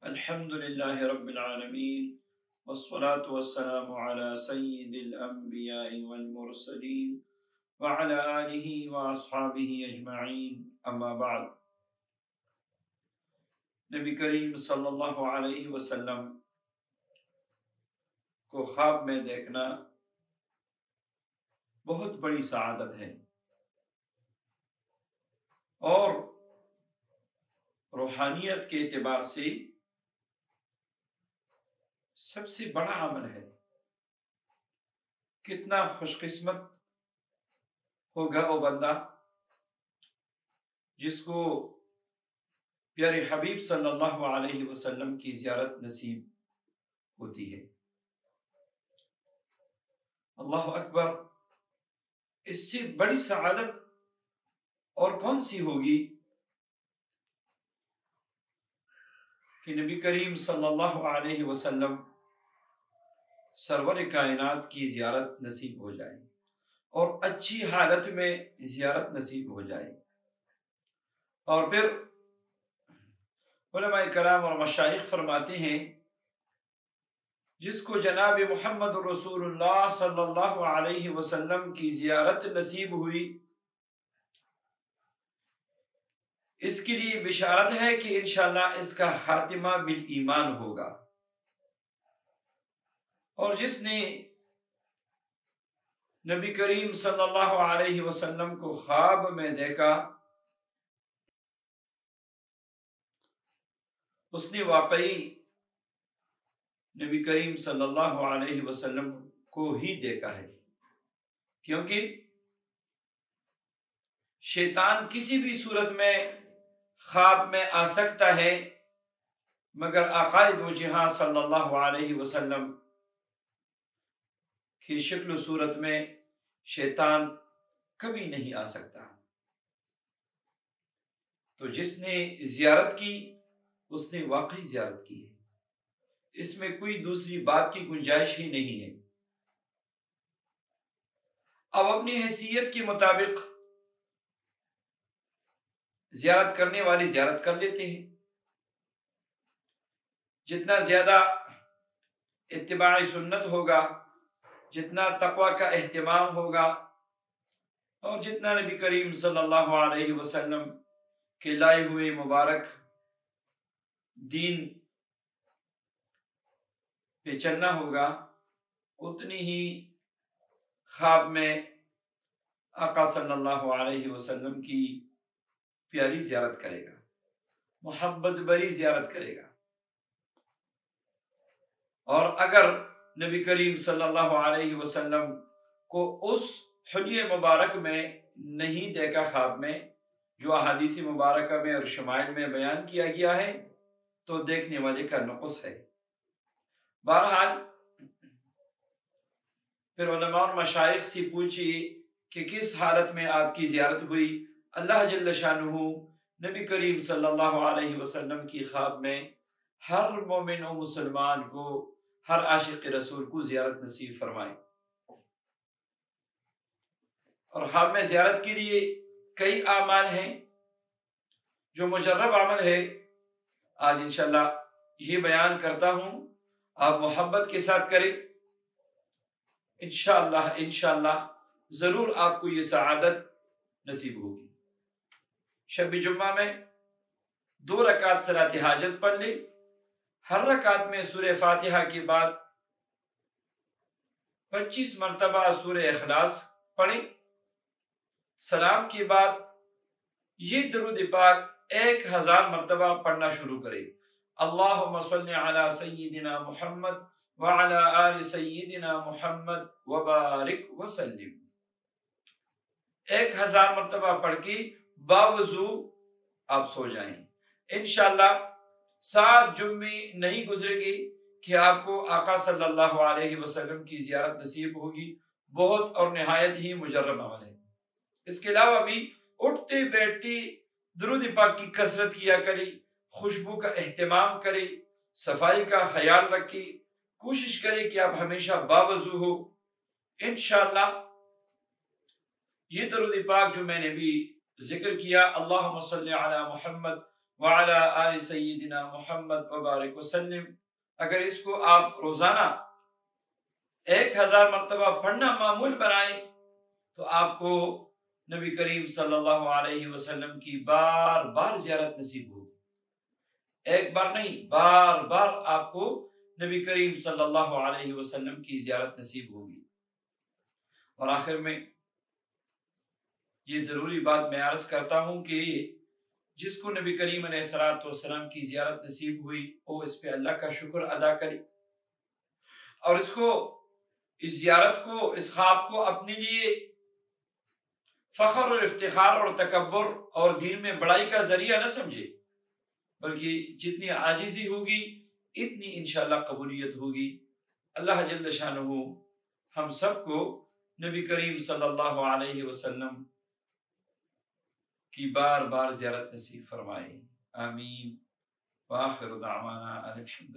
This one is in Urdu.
الحمد لله رب العالمين والصلاة والسلام على سيد الأنبياء والمرسلين وعلى آله وأصحابه أجمعين أما بعد. نبی کریم صلی اللہ علیہ وسلم کو خواب میں دیکھنا بہت بڑی سعادت ہے اور روحانیت کے اعتبار سے سب سے بڑا عمل ہے. کتنا خوش قسمت ہوگا وہ بندہ جس کو پیارے حبیب صلی اللہ علیہ وسلم کی زیارت نصیب ہوتی ہے. اللہ اکبر، اس سے بڑی سعادت اور کون سی ہوگی کہ نبی کریم صلی اللہ علیہ وسلم سرور کائنات کی زیارت نصیب ہو جائے اور اچھی حالت میں زیارت نصیب ہو جائے. اور پھر علماء کرام اور مشائخ فرماتے ہیں جس کو جناب محمد رسول اللہ صلی اللہ علیہ وسلم کی زیارت نصیب ہوئی اس کے لیے بشارت ہے کہ انشاءاللہ اس کا خاتمہ بالایمان ہوگا. اور جس نے نبی کریم صلی اللہ علیہ وسلم کو خواب میں دیکھا اس نے واقعی نبی کریم صلی اللہ علیہ وسلم کو ہی دیکھا ہے، کیونکہ شیطان کسی بھی صورت میں خواب میں آ سکتا ہے مگر آقا دو جہاں صلی اللہ علیہ وسلم کی شکل و صورت میں شیطان کبھی نہیں آ سکتا. تو جس نے زیارت کی اس نے واقعی زیارت کی ہے، اس میں کوئی دوسری بات کی گنجائش ہی نہیں ہے. اب اپنی حیثیت کے مطابق زیارت کرنے والی زیارت کر لیتے ہیں. جتنا زیادہ اتباع سنت ہوگا، جتنا تقوی کا اہتمام ہوگا اور جتنا نبی کریم صلی اللہ علیہ وسلم کے لائے ہوئے مبارک دین پہ چلنا ہوگا، اتنی ہی خواب میں آقا صلی اللہ علیہ وسلم کی پیاری زیارت کرے گا، محبت بری زیارت کرے گا. اور اگر نبی کریم صلی اللہ علیہ وسلم کو اس حلیہ مبارک میں نہیں دیکھا خواب میں جو احادیث مبارکہ میں اور شمائل میں بیان کیا گیا ہے تو دیکھنے والے کا نقص ہے. بہرحال پھر علماء اور مشائخ سے پوچھئے کہ کس حالت میں آپ کی زیارت ہوئی. اللہ جل شانہ نبی کریم صلی اللہ علیہ وسلم کی خواب میں ہر مومن و مسلمان کو، ہر عاشق رسول کو زیارت نصیب فرمائے. اور خواب میں زیارت کے لیے کئی اعمال ہیں جو مجرب عمل ہے. آج انشاءاللہ یہ بیان کرتا ہوں، آپ محبت کے ساتھ کریں. انشاءاللہ ضرور آپ کو یہ سعادت نصیب ہوگی. شب جمعہ میں 2 رکعت صلاۃ حاجت پڑھ لیں. ہر رکعت میں سورہ فاتحہ کے بعد 25 مرتبہ سورہ اخلاص پڑھیں. سلام کے بعد یہ درود پاک 1000 مرتبہ پڑھنا شروع کریں. اللہم صلی علی سیدنا محمد وعلی آل سیدنا محمد وبارک وسلم. 1000 مرتبہ پڑھ کے باوضو آپ سو جائیں. انشاءاللہ 7 جمعے نہیں گزرے گی کہ آپ کو آقا صلی اللہ علیہ وسلم کی زیارت نصیب ہوگی. بہت اور نہایت ہی مجرب عمل ہے. اس کے علاوہ بھی اٹھتے بیٹھتے درود پاک کی کثرت کیا کرے، خوشبو کا اہتمام کرے، صفائی کا خیال رکھے، کوشش کرے کہ آپ ہمیشہ باوضو ہو. انشاءاللہ یہ درود پاک جو میں نے بھی ذکر کیا، اللہم صلی علی محمد وعلی آل سیدنا محمد وبارک وسلم۔ اگر اس کو آپ روزانہ 1000 مرتبہ پڑھنا معمول بنائیں تو آپ کو نبی کریم صلی اللہ علیہ وسلم کی بار بار زیارت نصیب ہوگی۔ ایک بار نہیں، بار بار آپ کو نبی کریم صلی اللہ علیہ وسلم کی زیارت نصیب ہوگی۔ اور آخر میں یہ ضروری بات میں عرض کرتا ہوں کہ جس کو نبی کریم علیہ الصلوۃ والسلام کی زیارت نصیب ہوئی وہ اس پہ اللہ کا شکر ادا کرے، اور اس زیارت کو، اس خواب کو اپنے لیے فخر اور افتخار اور تکبر اور دین میں بڑائی کا ذریعہ نہ سمجھے، بلکہ جتنی عاجزی ہوگی اتنی انشاءاللہ قبولیت ہوگی۔ اللہ جل شانہ ہم سب کو نبی کریم صلی اللہ علیہ وسلم کی بار بار زیارت نصیب فرمائے، آمین۔ وآخر دعوانا الحمد